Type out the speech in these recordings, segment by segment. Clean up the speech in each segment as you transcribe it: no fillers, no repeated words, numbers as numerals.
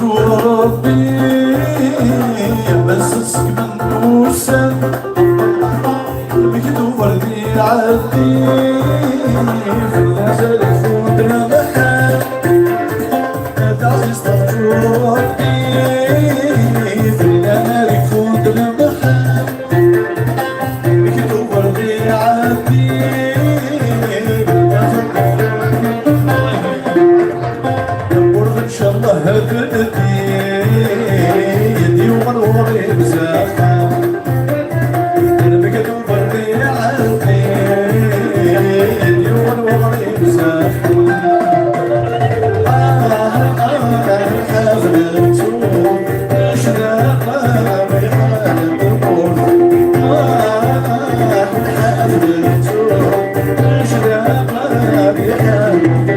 وربي بس تسكن وسام مكتوب وردي عدي في النزل فودنا محال تعزيز ترجو ربي في النهار فودنا محال مكتوب وردي عدي إن شاء الله هبدي يدي ومنوري بزاف أنا بقيت وبردي عندي يدي ومنوري بزاف حافلت شراق ريحان الدموع حافلت شراق ريحان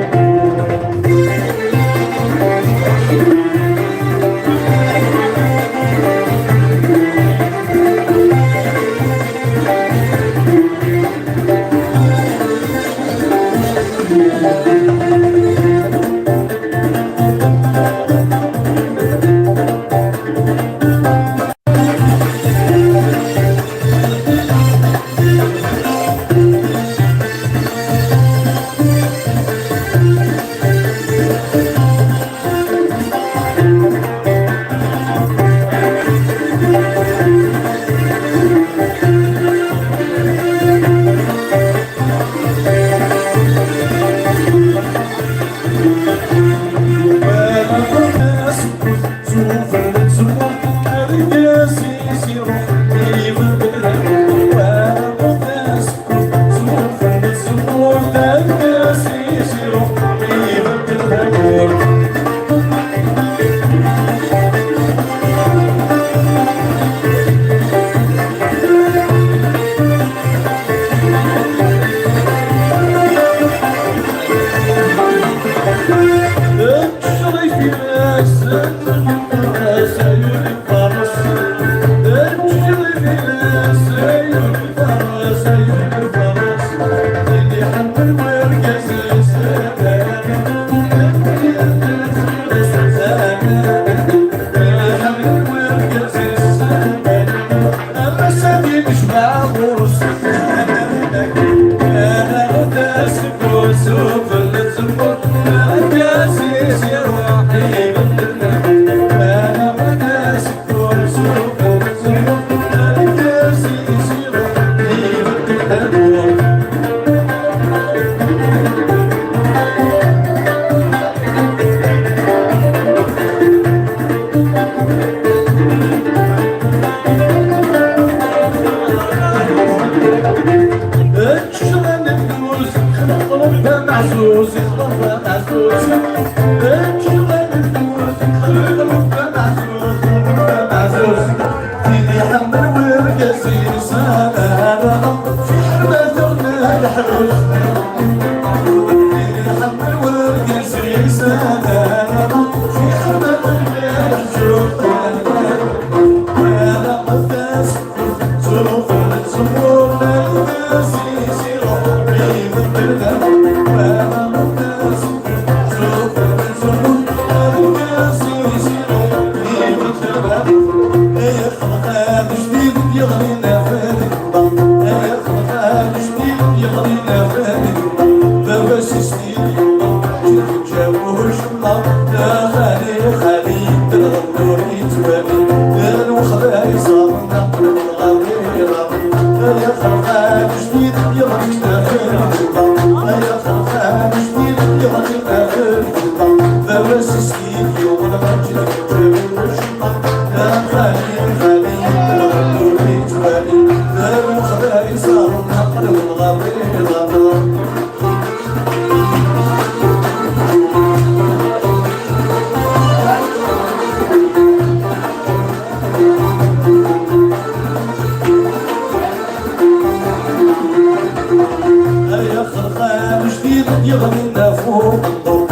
يغنينا فوق الضوء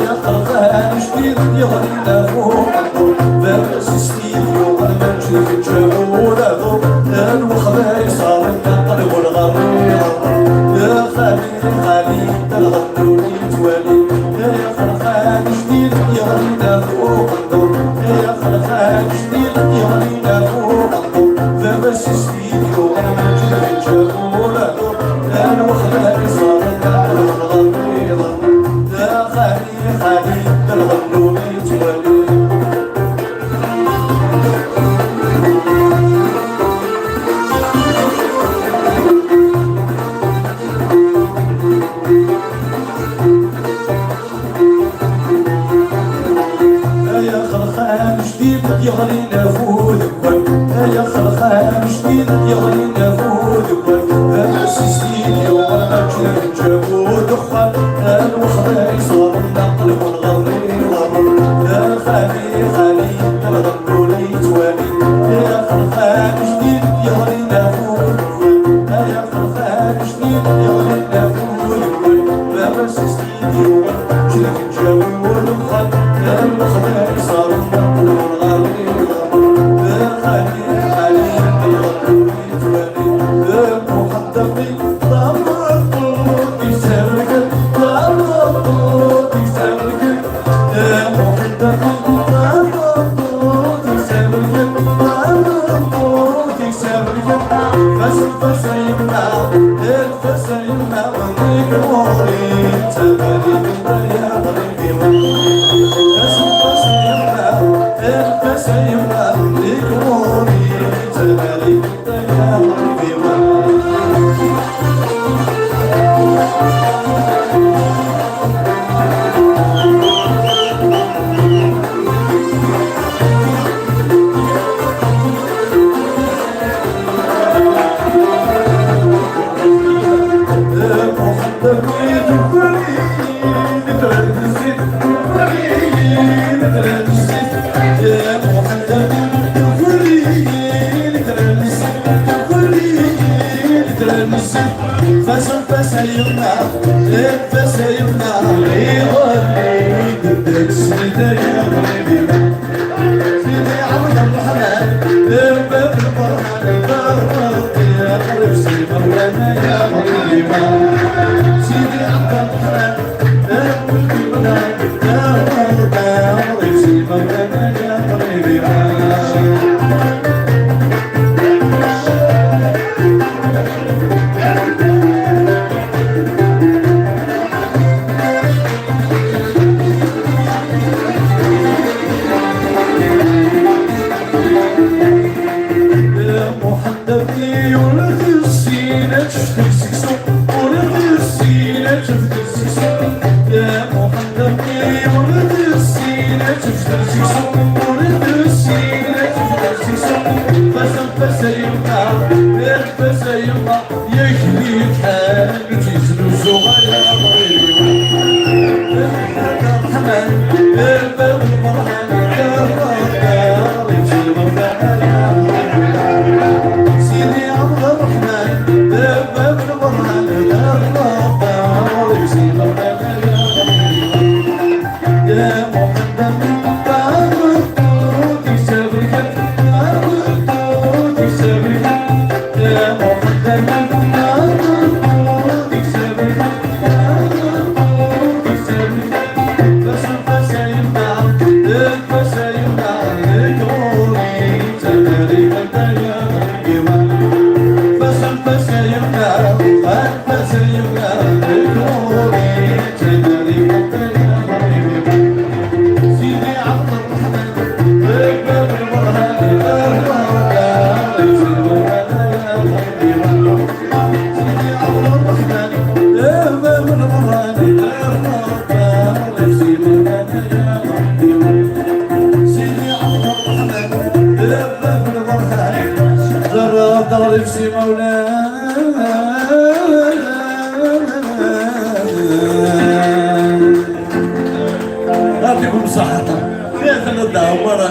يا خلقان جديد يغنينا فوق الضوء بس ستيل يا خلخال جديد يغلي نافوذك يا خلخال جديد يغلي نافوذك بس سنين يوم الأجل جابوا دخان الوخري صار النقل والغري غرر يا خالي خالي الغرب لي توالي يا خلخال جديد يغلي نافوذك يا خلخال جديد يغلي نافوذك بس سنين يوم الأجل جابوا دخان الوخري صار النقل والغري غرر يا خالي خالي الغرب لي توالي محدقي ضمرت يسرق ضمرت يسرق محدقي ضمرت يسرق ضمرت يسرق فسيمنا الفسيمنا ونيك موري تبالي يا غريبي فسيمنا الفسيمنا ونيك موري تبالي يا غريبي فسيمنا فسيمنا يغني بدك سيدي يا غريبي سيدي عبد الرحمن باب الفرحان بارك يا قريب سيدي مولانا يا غريبي سيدي عبد الرحمن باب الفرحان بارك يا قريب سيدي مولانا يا غريبي فسيمنا يكفيك حال تيزن الزغايا الرحمن الباب المرحل يا الرحمن يمشي مولانا سيدي عبد الرحمن الباب المرحل يا الرحمن يمشي مولانا يا محمد نفسي مولانا يعطيكم صحة يا خلنا الدعوة